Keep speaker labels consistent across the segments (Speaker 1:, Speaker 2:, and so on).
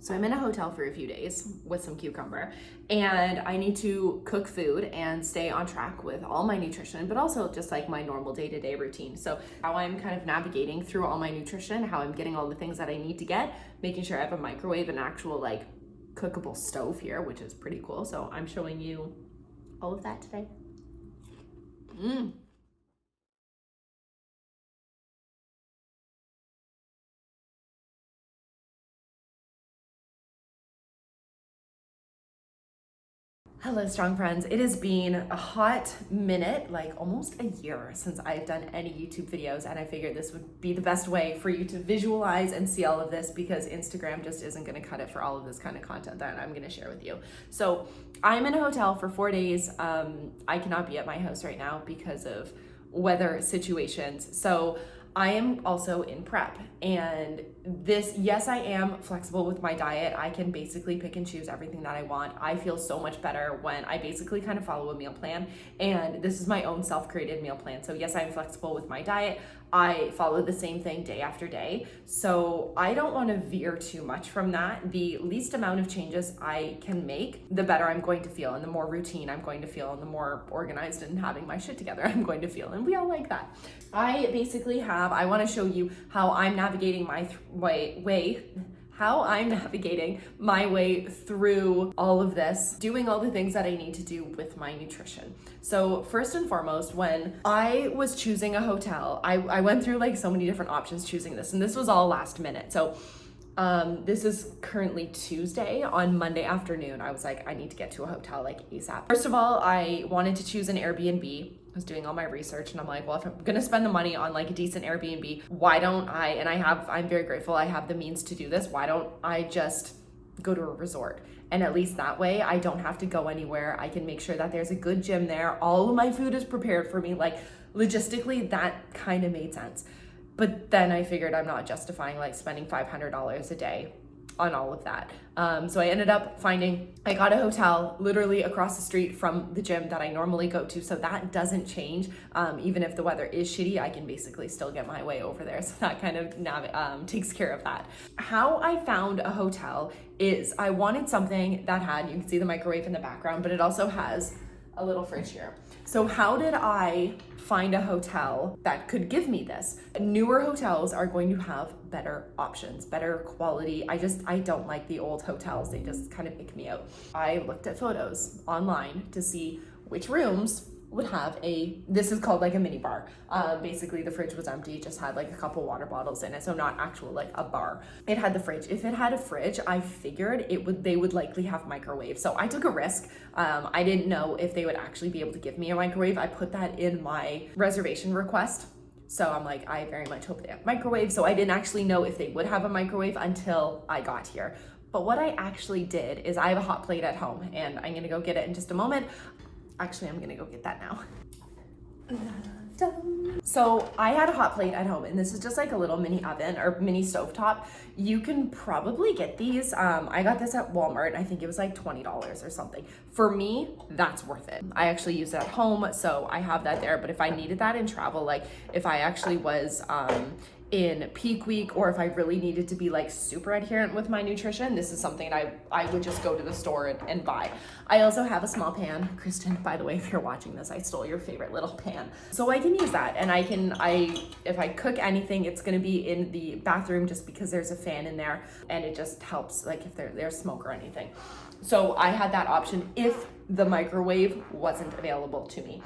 Speaker 1: So I'm in a hotel for a few days with some cucumber, and I need to cook food and stay on track with all my nutrition, but also just like my normal day-to-day routine. So how I'm kind of navigating through all my nutrition, how I'm getting all the things that I need to get, making sure I have a microwave and actual like cookable stove here, which is pretty cool. So I'm showing you all of that today. Hello, strong friends. It has been a hot minute, like almost a year since I've done any YouTube videos, and I figured this would be the best way for you to visualize and see all of this because Instagram just isn't going to cut it for all of this kind of content that I'm going to share with you. So I'm in a hotel for 4 days. I cannot be at my house right now because of weather situations. So I am also in prep, and yes, I am flexible with my diet. I can basically pick and choose everything that I want. I feel so much better when I basically kind of follow a meal plan, and this is my own self-created meal plan. So yes, I'm flexible with my diet. I follow the same thing day after day. So I don't want to veer too much from that. The least amount of changes I can make, the better I'm going to feel, and the more routine I'm going to feel, and the more organized and having my shit together I'm going to feel. And we all like that. I basically I want to show you how I'm navigating my way through all of this, doing all the things that I need to do with my nutrition. So first and foremost, when I was choosing a hotel, I went through like so many different options choosing this, and this was all last minute. So this is currently Tuesday. On Monday afternoon, I was like, I need to get to a hotel like ASAP. First of all, I wanted to choose an Airbnb. I was doing all my research, and I'm like, well, if I'm gonna spend the money on like a decent Airbnb, why don't I'm very grateful I have the means to do this. Why don't I just go to a resort? And at least that way I don't have to go anywhere. I can make sure that there's a good gym there. All of my food is prepared for me. Like logistically, that kind of made sense. But then I figured I'm not justifying like spending $500 a day on all of that. So I ended up I got a hotel literally across the street from the gym that I normally go to. So that doesn't change. Even if the weather is shitty, I can basically still get my way over there. So that kind of takes care of that. How I found a hotel is I wanted something that you can see the microwave in the background, but it also has a little fridge here. So how did I find a hotel that could give me this? Newer hotels are going to have better options, better quality. I don't like the old hotels. They just kind of ick me out. I looked at photos online to see which rooms would have this is called like a mini bar. Basically the fridge was empty, just had like a couple water bottles in it. So not actual like a bar. It had the fridge. If it had a fridge, I figured they would likely have microwaves. So I took a risk. I didn't know if they would actually be able to give me a microwave. I put that in my reservation request. So I'm like, I very much hope they have microwave. So I didn't actually know if they would have a microwave until I got here. But what I actually did is I have a hot plate at home, and I'm gonna go get it in just a moment. Actually, I'm gonna go get that now. So I had a hot plate at home, and this is just like a little mini oven or mini stovetop. You can probably get these. I got this at Walmart. I think it was like $20 or something. For me, that's worth it. I actually use it at home, so I have that there. But if I needed that in travel, like if I actually was in peak week, or if I really needed to be like super adherent with my nutrition, this is something I would just go to the store and buy. I also have a small pan. Kristen, by the way, if you're watching this, I stole your favorite little pan. So I can use that, and if I cook anything, it's gonna be in the bathroom just because there's a fan in there, and it just helps like if there's smoke or anything. So I had that option if the microwave wasn't available to me.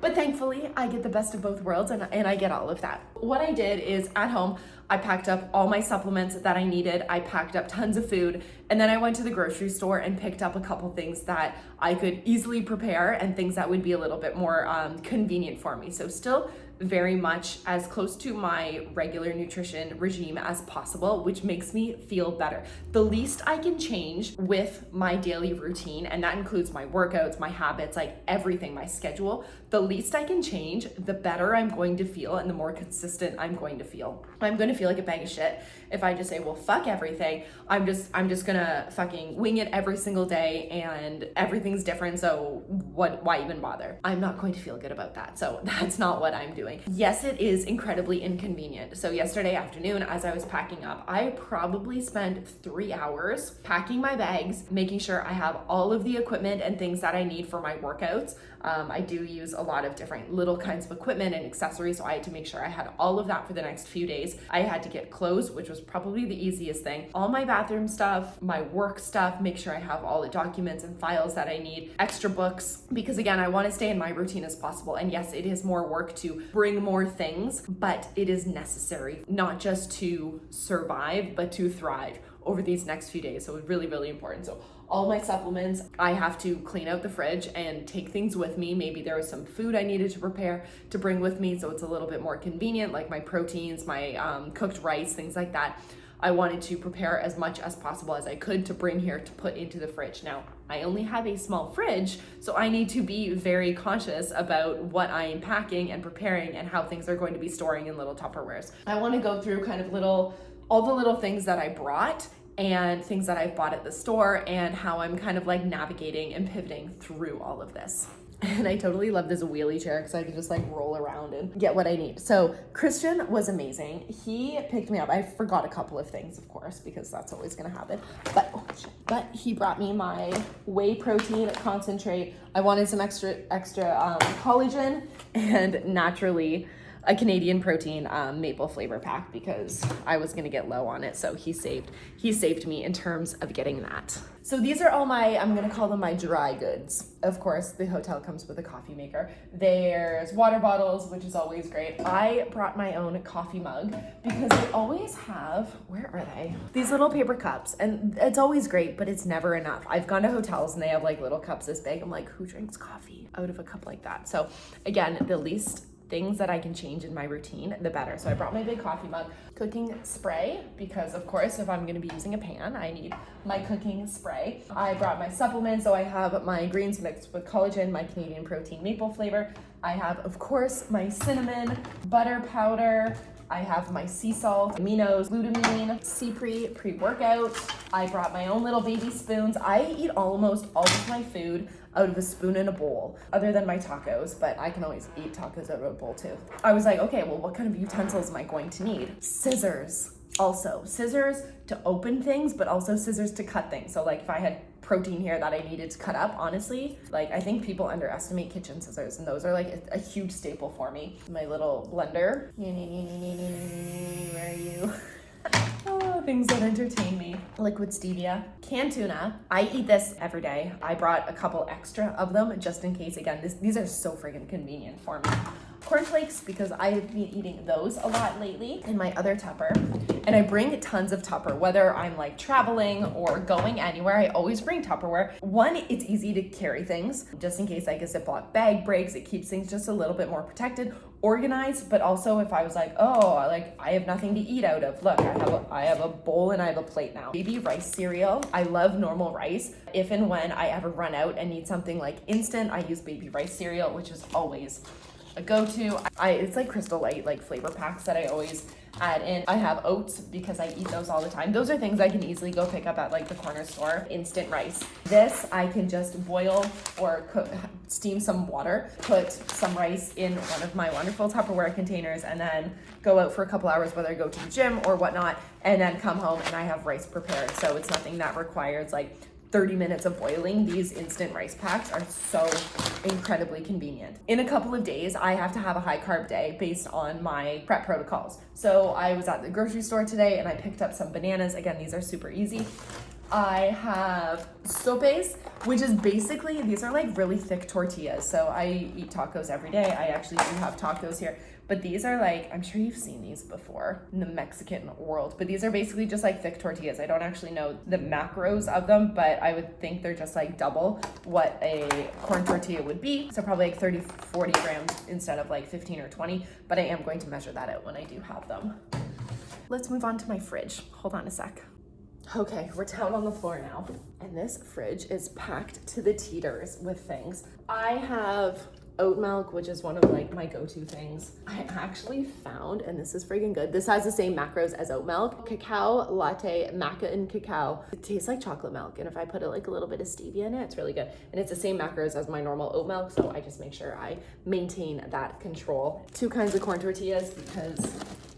Speaker 1: But thankfully, I get the best of both worlds, and I get all of that. What I did is at home, I packed up all my supplements that I needed. I packed up tons of food, and then I went to the grocery store and picked up a couple things that I could easily prepare and things that would be a little bit more convenient for me. So still very much as close to my regular nutrition regime as possible, which makes me feel better. The least I can change with my daily routine, and that includes my workouts, my habits, like everything, my schedule, the least I can change, the better I'm going to feel and the more consistent I'm going to feel. I'm going to feel like a bag of shit if I just say, well, fuck everything. I'm just gonna fucking wing it every single day and everything's different. So why even bother? I'm not going to feel good about that. So that's not what I'm doing. Yes, it is incredibly inconvenient. So yesterday afternoon, as I was packing up, I probably spent 3 hours packing my bags, making sure I have all of the equipment and things that I need for my workouts. I do use a lot of different little kinds of equipment and accessories, so I had to make sure I had all of that for the next few days. I had to get clothes, which was probably the easiest thing. All my bathroom stuff, my work stuff, make sure I have all the documents and files that I need, extra books, because again, I want to stay in my routine as possible. And yes, it is more work to bring more things, but it is necessary, not just to survive, but to thrive over these next few days. So it's really, really important. So all my supplements, I have to clean out the fridge and take things with me. Maybe there was some food I needed to prepare to bring with me, so it's a little bit more convenient, like my proteins, my cooked rice, things like that. I wanted to prepare as much as possible as I could to bring here to put into the fridge. Now, I only have a small fridge, so I need to be very conscious about what I am packing and preparing and how things are going to be storing in little Tupperwares. I want to go through kind of all the little things that I brought and things that I've bought at the store and how I'm kind of like navigating and pivoting through all of this. And I totally love this wheelie chair because I can just like roll around and get what I need. So Christian was amazing. He picked me up. I forgot a couple of things, of course, because that's always gonna happen. But he brought me my whey protein concentrate. I wanted some extra collagen and naturally a Canadian protein maple flavor pack because I was gonna get low on it. So he saved me in terms of getting that. So these are all my, I'm gonna call them my dry goods. Of course, the hotel comes with a coffee maker. There's water bottles, which is always great. I brought my own coffee mug because they always have, where are they? These little paper cups, and it's always great, but it's never enough. I've gone to hotels and they have like little cups this big. I'm like, who drinks coffee out of a cup like that? So again, the least things that I can change in my routine, the better. So I brought my big coffee mug, cooking spray, because of course, if I'm gonna be using a pan, I need my cooking spray. I brought my supplements, so I have my greens mixed with collagen, my Canadian protein maple flavor. I have, of course, my cinnamon, butter powder. I have my sea salt, aminos, glutamine, CPRE, pre-workout. I brought my own little baby spoons. I eat almost all of my food out of a spoon in a bowl, other than my tacos, but I can always eat tacos out of a bowl too. I was like, okay, well, what kind of utensils am I going to need? Scissors, also. Scissors to open things, but also scissors to cut things. So like if I had protein here that I needed to cut up, honestly, like I think people underestimate kitchen scissors, and those are like a huge staple for me. My little blender. Where are you? Oh, things that entertain me. Liquid stevia, canned tuna. I eat this every day. I brought a couple extra of them just in case. Again, these are so friggin' convenient for me. Cornflakes, because I have been eating those a lot lately in my other Tupper. And I bring tons of Tupper, whether I'm like traveling or going anywhere, I always bring Tupperware. One, it's easy to carry things, just in case like a Ziploc bag breaks, it keeps things just a little bit more protected, organized, but also if I was like, oh, like I have nothing to eat out of, look, I have a bowl and I have a plate now. Baby rice cereal. I love normal rice. If and when I ever run out and need something like instant, I use baby rice cereal, which is always a go-to. It's like Crystal Light, like flavor packs that I always add in. I have oats because I eat those all the time. Those are things I can easily go pick up at like the corner store. Instant rice. This I can just boil or cook, steam some water, put some rice in one of my wonderful Tupperware containers, and then go out for a couple hours, whether I go to the gym or whatnot, and then come home and I have rice prepared. So it's nothing that requires like 30 minutes of boiling. These instant rice packs are so incredibly convenient. In a couple of days, I have to have a high carb day based on my prep protocols. So I was at the grocery store today and I picked up some bananas. Again, these are super easy. I have sopes, which is basically, these are like really thick tortillas. So I eat tacos every day. I actually do have tacos here. But these are like, I'm sure you've seen these before in the Mexican world, but these are basically just like thick tortillas. I don't actually know the macros of them, but I would think they're just like double what a corn tortilla would be. So probably like 30, 40 grams instead of like 15 or 20, but I am going to measure that out when I do have them. Let's move on to my fridge. Hold on a sec. Okay, we're down on the floor now, and this fridge is packed to the teeters with things. I have oat milk, which is one of like my go-to things. I actually found, and this is freaking good, this has the same macros as oat milk, cacao latte, maca and cacao. It tastes like chocolate milk, and if I put like a little bit of stevia in it, it's really good. And it's the same macros as my normal oat milk, so I just make sure I maintain that control. 2 kinds of corn tortillas, because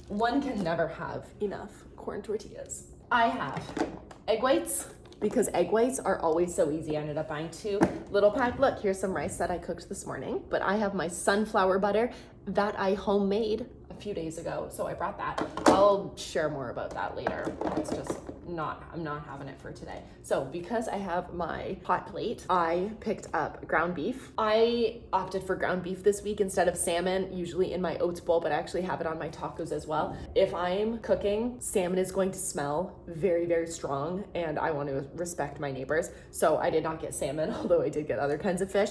Speaker 1: one can never have enough corn tortillas. I have egg whites, because egg whites are always so easy. I ended up buying 2 little pack. Look, here's some rice that I cooked this morning, but I have my sunflower butter that I homemade a few days ago, so I brought that. I'll share more about that later. It's just I'm not having it for today. So because I have my hot plate, I picked up ground beef. I opted for ground beef this week instead of salmon, usually in my oats bowl, but I actually have it on my tacos as well. If I'm cooking, salmon is going to smell very, very strong, and I want to respect my neighbors. So I did not get salmon, although I did get other kinds of fish.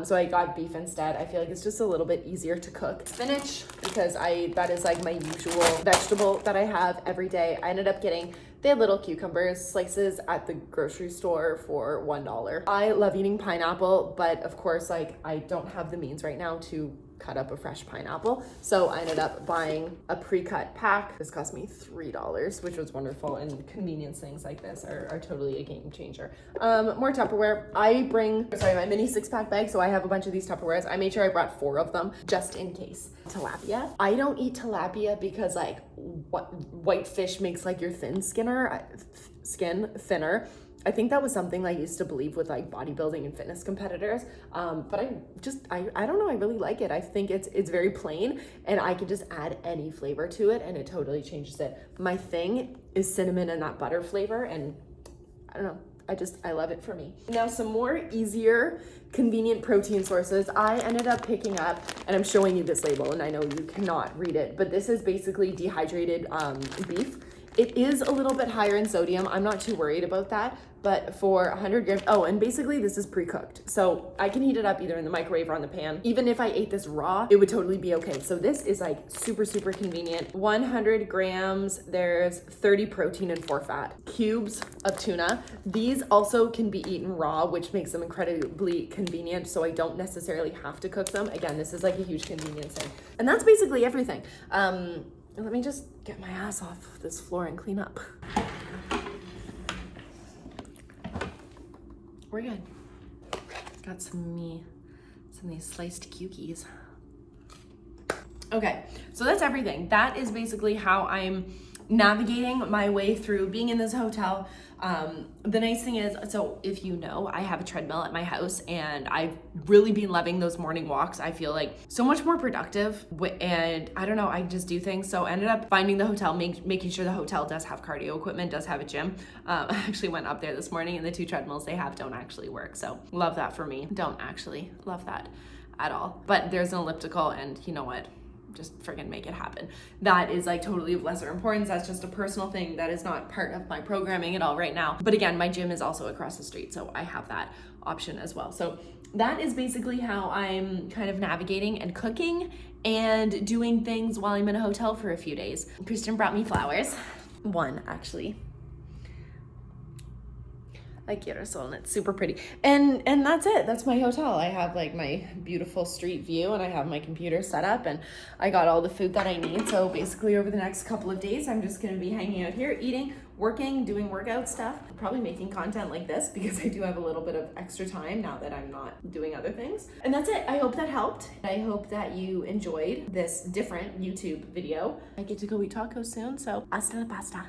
Speaker 1: So I got beef instead. I feel like it's just a little bit easier to cook. Spinach, because that is like my usual vegetable that I have every day. I ended up getting, they had little cucumbers slices at the grocery store for $1. I love eating pineapple, but of course, like, I don't have the means right now to cut up a fresh pineapple. So I ended up buying a pre-cut pack. This cost me $3, which was wonderful, and convenience things like this are totally a game changer. More Tupperware. I bring, my mini 6-pack bag, so I have a bunch of these Tupperwares. I made sure I brought 4 of them just in case. Tilapia. I don't eat tilapia because like white fish makes like your skin thinner. I think that was something I used to believe with like bodybuilding and fitness competitors. But I don't know, I really like it. I think it's very plain, and I can just add any flavor to it and it totally changes it. My thing is cinnamon and that butter flavor, and I don't know, I love it for me. Now, some more easier, convenient protein sources. I ended up picking up, and I'm showing you this label, and I know you cannot read it, but this is basically dehydrated beef. It is a little bit higher in sodium. I'm not too worried about that, but for 100 grams, oh, and basically this is pre-cooked. So I can heat it up either in the microwave or on the pan. Even if I ate this raw, it would totally be okay. So this is like super, super convenient. 100 grams, there's 30 protein and 4 fat. Cubes of tuna. These also can be eaten raw, which makes them incredibly convenient. So I don't necessarily have to cook them. Again, this is like a huge convenience thing. And that's basically everything. Let me just get my ass off this floor and clean up. We're good. Got some of these sliced cookies. Okay, so that's everything. That is basically how I'm navigating my way through being in this hotel. The nice thing is, so if you know, I have a treadmill at my house, and I've really been loving those morning walks. I feel like so much more productive, and I don't know, I just do things. So I ended up finding the hotel, making sure the hotel does have cardio equipment, does have a gym. I actually went up there this morning, and the 2 treadmills they have don't actually work. So love that for me. Don't actually love that at all. But there's an elliptical, and you know what? Just friggin' make it happen. That is like totally of lesser importance. That's just a personal thing that is not part of my programming at all right now. But again, my gym is also across the street, so I have that option as well. So that is basically how I'm kind of navigating and cooking and doing things while I'm in a hotel for a few days. Kristen brought me flowers. 1, actually. Like girasol, and it's super pretty. And that's it. That's my hotel. I have like my beautiful street view, and I have my computer set up, and I got all the food that I need. So basically over the next couple of days, I'm just gonna be hanging out here, eating, working, doing workout stuff, probably making content like this because I do have a little bit of extra time now that I'm not doing other things. And that's it. I hope that helped. I hope that you enjoyed this different YouTube video. I get to go eat tacos soon, so hasta la pasta.